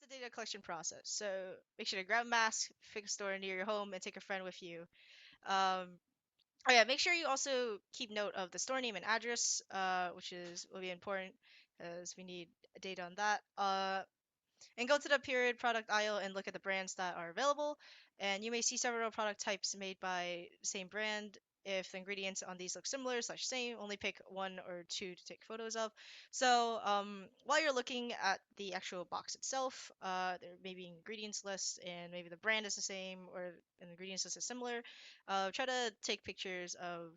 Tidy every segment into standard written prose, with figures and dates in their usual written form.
the data collection process. So make sure to grab a mask, pick a store near your home, and take a friend with you. Um, oh yeah, make sure you also keep note of the store name and address, which will be important as we need data on that. And go to the period product aisle and look at the brands that are available. And you may see several product types made by the same brand. If the ingredients on these look similar slash same, only pick one or two to take photos of. So while you're looking at the actual box itself, there may be ingredients list and maybe the brand is the same or an ingredients list is similar. Try to take pictures of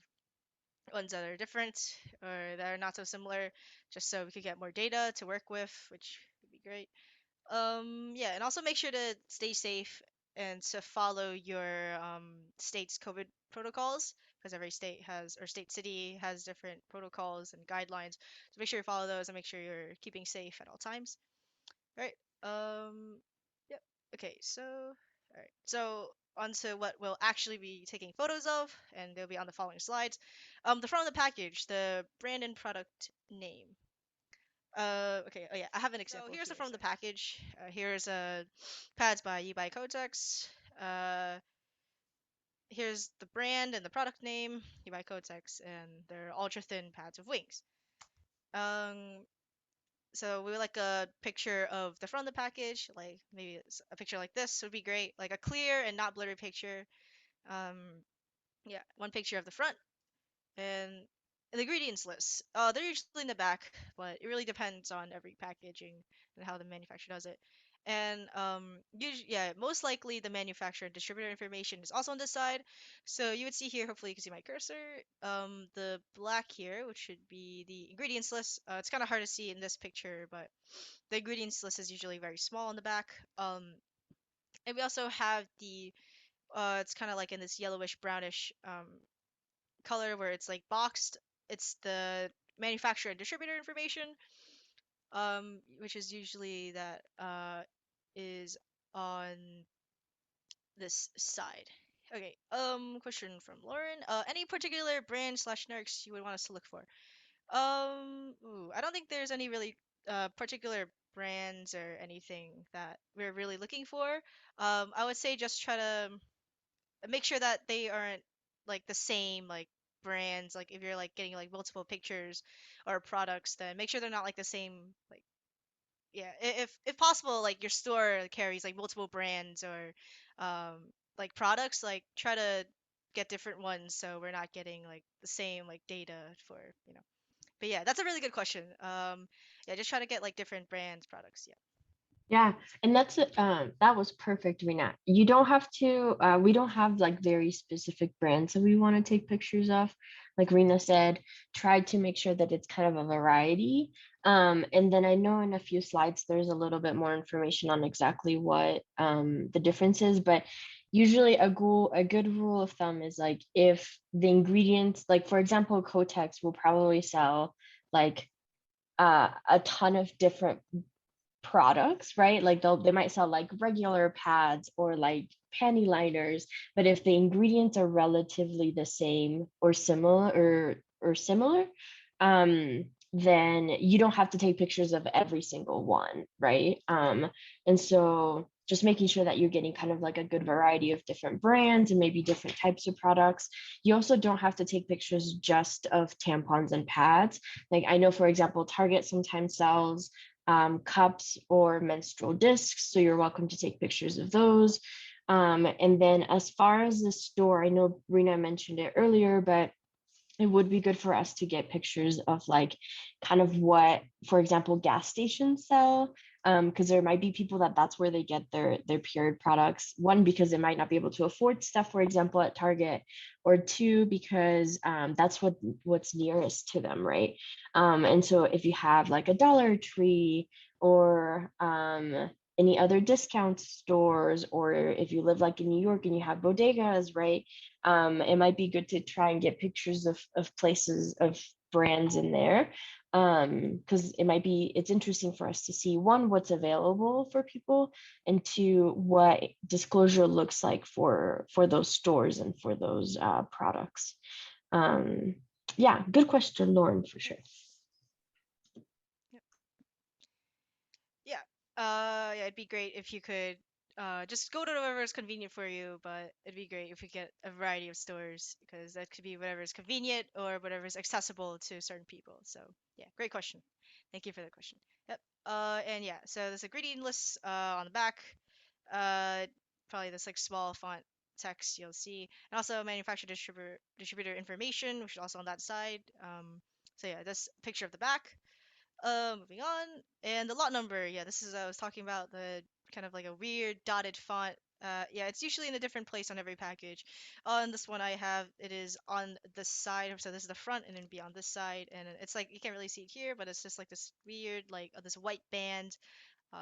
ones that are different or that are not so similar, just so we could get more data to work with, which would be great. Yeah, and also make sure to stay safe and to follow your state's COVID protocols because every state has or state city has different protocols and guidelines. So make sure you follow those and make sure you're keeping safe at all times. All right. Yep. Okay. So, all right. So on to what we'll actually be taking photos of, and they'll be on the following slides. The front of the package, the brand and product name. Okay. Oh yeah, I have an example. So here's the front of the package. Here's pads by You by Kotex. Uh, here's the brand and the product name, You by Kotex, and they're ultra thin pads with wings. Um, so we would like a picture of the front of the package, like maybe a picture like this would be great, like a clear and not blurry picture. Um, yeah, one picture of the front and the ingredients list. They're usually in the back, but it really depends on every packaging and how the manufacturer does it. And yeah, most likely the manufacturer and distributor information is also on this side. So you would see here, hopefully you can see my cursor, the black here, which should be the ingredients list. It's kind of hard to see in this picture, but the ingredients list is usually very small on the back. And we also have it's kind of like in this yellowish brownish color where it's like boxed. It's the manufacturer and distributor information, which is usually that is on this side. Okay. Question from Lauren. Any particular brand slash generics you would want us to look for? I don't think there's any really particular brands or anything that we're really looking for. I would say just try to make sure that they aren't like the same like brands. Like if you're like getting like multiple pictures or products, then make sure they're not like the same like yeah. If possible, like your store carries like multiple brands or like products, like try to get different ones so we're not getting like the same like data for you know. But yeah, that's a really good question. Yeah, just try to get like different brands products. Yeah. Yeah, and that was perfect, Rena. You don't have to, we don't have like very specific brands that we want to take pictures of. Like Rena said, try to make sure that it's kind of a variety. And then I know in a few slides there's a little bit more information on exactly what the difference is, but usually a good rule of thumb is like if the ingredients, like for example, Kotex will probably sell like a ton of different products, right? Like they might sell like regular pads or like panty liners, but if the ingredients are relatively the same or similar, then you don't have to take pictures of every single one, right? And so just making sure that you're getting kind of like a good variety of different brands and maybe different types of products. You also don't have to take pictures just of tampons and pads. Like I know, for example, Target sometimes sells cups or menstrual discs. So you're welcome to take pictures of those. And then as far as the store, I know Rena mentioned it earlier, but it would be good for us to get pictures of like kind of what, for example, gas stations sell, because there might be people that's where they get their period products. One, because they might not be able to afford stuff, for example, at Target, or two, because that's what's nearest to them, right? And so if you have like a Dollar Tree or any other discount stores, or if you live like in New York and you have bodegas, right? It might be good to try and get pictures of places of brands in there, because it's interesting for us to see, one, what's available for people, and two, what disclosure looks like for those stores and for those products. um, yeah, good question, Lauren, for sure. Yep. Yeah. Yeah. it'd be great if you could just go to whatever is convenient for you, but it'd be great if you get a variety of stores because that could be whatever is convenient or whatever is accessible to certain people. So yeah, great question. Thank you for the question. Yep. And yeah, so there's a ingredient list on the back. Uh, Probably this like small font text you'll see, and also manufacturer distributor information, which is also on that side. So yeah, this picture of the back. Moving on, and the lot number. Yeah, this is I was talking about the kind of like a weird dotted font. Yeah, it's usually in a different place on every package. On this one, I have it is on the side, so this is the front, and then be on this side, and it's like you can't really see it here, but it's just like this weird, like this white band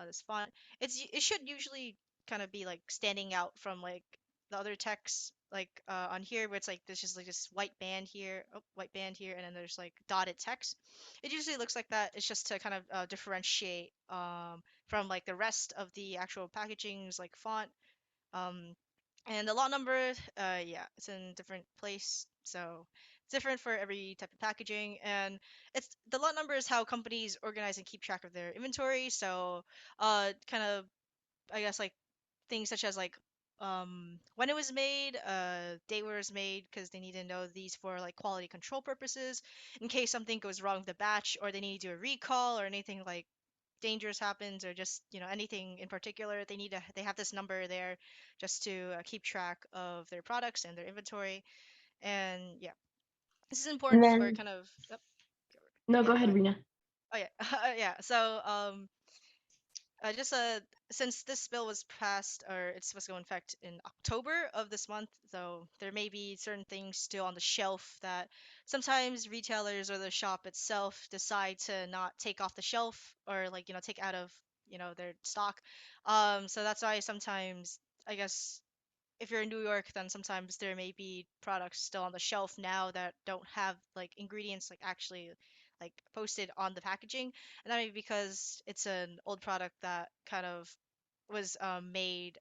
this font. It should usually kind of be like standing out from like the other text like on here where it's like there's just like this white band here, oh, white band here, and then there's like dotted text. It usually looks like that. It's just to kind of differentiate from like the rest of the actual packaging's like font. Um, and the lot number, yeah, it's in different place, so it's different for every type of packaging. And it's the lot number is how companies organize and keep track of their inventory. So, kind of, I guess like things such as like when it was made, date where it was made, because they need to know these for like quality control purposes, in case something goes wrong with the batch or they need to do a recall or anything like dangerous happens or just anything in particular they have this number there just to keep track of their products and their inventory. And yeah, this is And important for then kind of yep. no, Yeah, go go ahead, ahead. Rena. Oh yeah. Yeah, so just since this bill was passed or it's supposed to go in effect in October of this month, so there may be certain things still on the shelf that sometimes retailers or the shop itself decide to not take off the shelf or like take out of their stock. So that's why sometimes I guess if you're in New York, then sometimes there may be products still on the shelf now that don't have like ingredients like actually like posted on the packaging, and that may be because it's an old product that kind of was made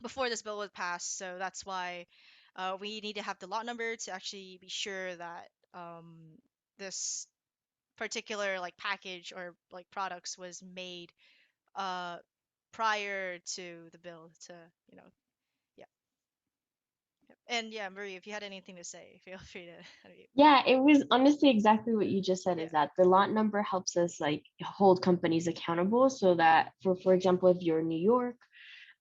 before this bill was passed. So that's why we need to have the lot number to actually be sure that this particular like package or like products was made uh, prior to the bill to you know yeah. And yeah, Marie, if you had anything to say, feel free to unmute. Yeah, it was honestly exactly what you just said, Yeah. is that the lot number helps us like hold companies accountable so that for example, if you're in New York,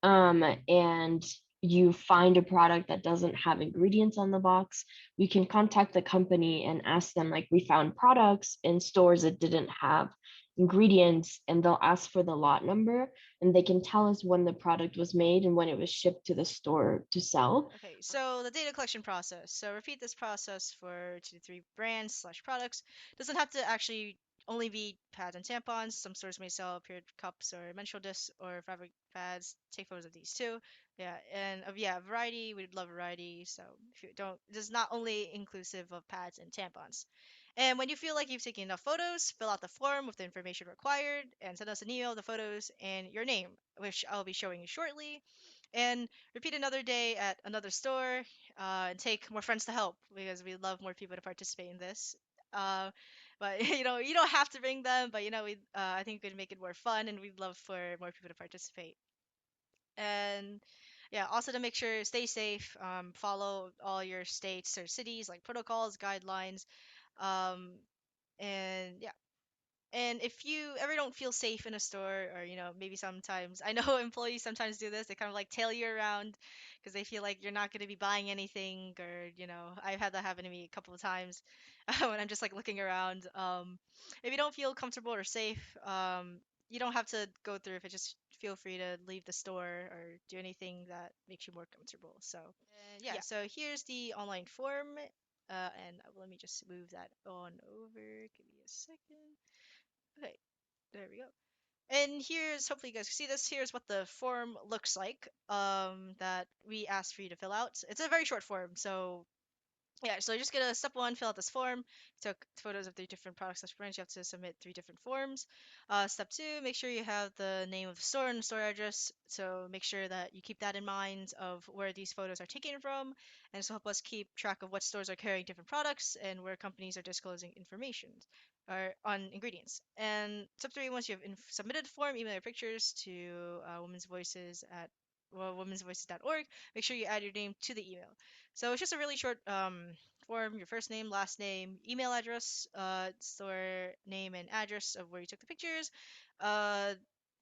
and you find a product that doesn't have ingredients on the box, we can contact the company and ask them, like, we found products in stores that didn't have ingredients, and they'll ask for the lot number, and they can tell us when the product was made and when it was shipped to the store to sell. Okay, so the data collection process. So repeat this process for 2 to 3 brands slash products. Doesn't have to actually only be pads and tampons. Some stores may sell period cups or menstrual discs or fabric pads. Take photos of these too. Yeah, and of yeah, variety. We'd love variety. So if you don't, this is not only inclusive of pads and tampons. And when you feel like you've taken enough photos, fill out the form with the information required and send us an email, the photos, and your name, which I'll be showing you shortly. And repeat another day at another store, and take more friends to help because we love more people to participate in this. Uh, but you don't have to bring them, but we I think we could make it more fun, and we'd love for more people to participate. And yeah, also to make sure stay safe, follow all your states or cities like protocols, guidelines, um, and yeah, and if you ever don't feel safe in a store, or maybe sometimes I know employees sometimes do this, they kind of like tail you around because they feel like you're not going to be buying anything, or I've had that happen to me a couple of times when I'm just like looking around. If you don't feel comfortable or safe, you don't have to go through if it. Just feel free to leave the store or do anything that makes you more comfortable. So, and yeah, so here's the online form. And let me just move that on over. Give me a second. Okay, there we go. And here's hopefully you guys can see this. Here's what the form looks like. That we asked for you to fill out. It's a very short form, so yeah. So you're just gonna step one, fill out this form. Took photos of 3 different products slash brands. You have to submit 3 different forms. Step two, make sure you have the name of the store and the store address. So make sure that you keep that in mind of where these photos are taken from, and so help us keep track of what stores are carrying different products and where companies are disclosing information. or on ingredients. And step three, once you've submitted the form, email your pictures to Women's Voices at womensvoices.org. Make sure you add your name to the email. So it's just a really short form: your first name, last name, email address, store name and address of where you took the pictures, uh,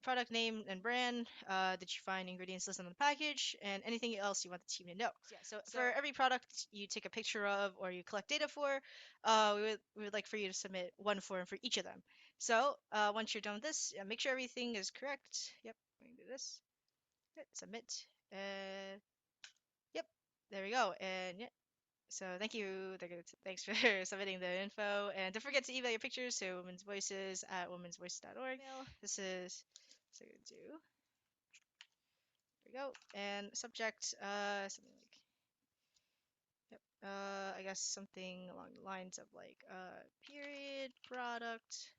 product name and brand that you find ingredients listed on the package, and anything else you want the team to know. So for every product you take a picture of or you collect data for, we would like for you to submit one form for each of them. So once you're done with this, make sure everything is correct. Yep, we can do this. Hit submit. Uh, yep, there we go. And yeah, so thank you. Thanks for submitting the info. And don't forget to email your pictures to Women's Voices at womensvoices.org. This is so do. There we go. And subject, something like, yep, I guess something along the lines of like, period, product,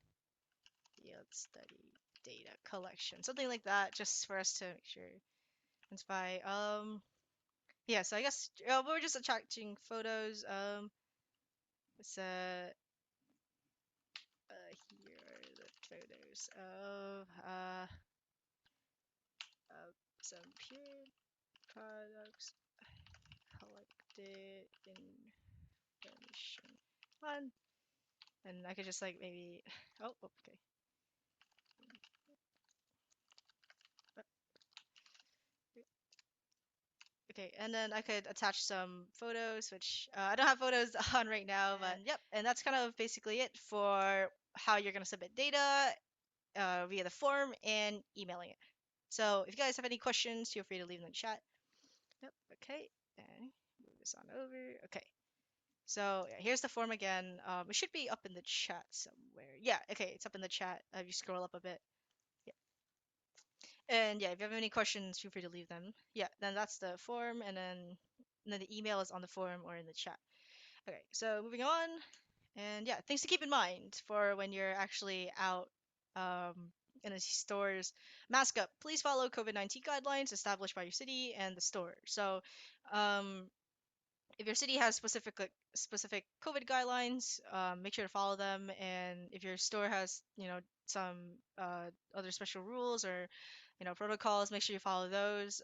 field study, data collection, something like that, just for us to make sure. It's by, yeah, so I guess we're just attracting photos. It's here are the photos of some period products collected information on, and I could just like maybe, oh, okay. Okay, and then I could attach some photos, which I don't have photos on right now, but yep, and that's kind of basically it for how you're gonna submit data via the form and emailing it. So if you guys have any questions, feel free to leave them in the chat. Yep, okay, and move this on over. Okay, so yeah, here's the form again. It should be up in the chat somewhere. Yeah, okay, it's up in the chat. If you scroll up a bit. Yeah. And yeah, if you have any questions, feel free to leave them. Yeah, then that's the form, and then the email is on the form or in the chat. Okay, so moving on, and yeah, things to keep in mind for when you're actually out in the stores. Mask up. Please follow COVID-19 guidelines established by your city and the store. So, um, if your city has specific COVID guidelines, make sure to follow them. And if your store has, some other special rules or, protocols, make sure you follow those.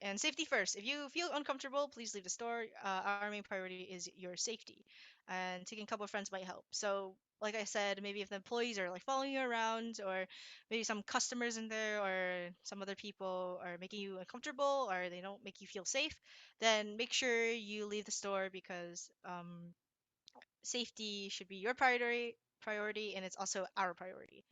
And safety first. If you feel uncomfortable, please leave the store. Our main priority is your safety, and taking a couple of friends might help. So, like I said, maybe if the employees are like following you around, or maybe some customers in there, or some other people are making you uncomfortable, or they don't make you feel safe, then make sure you leave the store because safety should be your priority, and it's also our priority.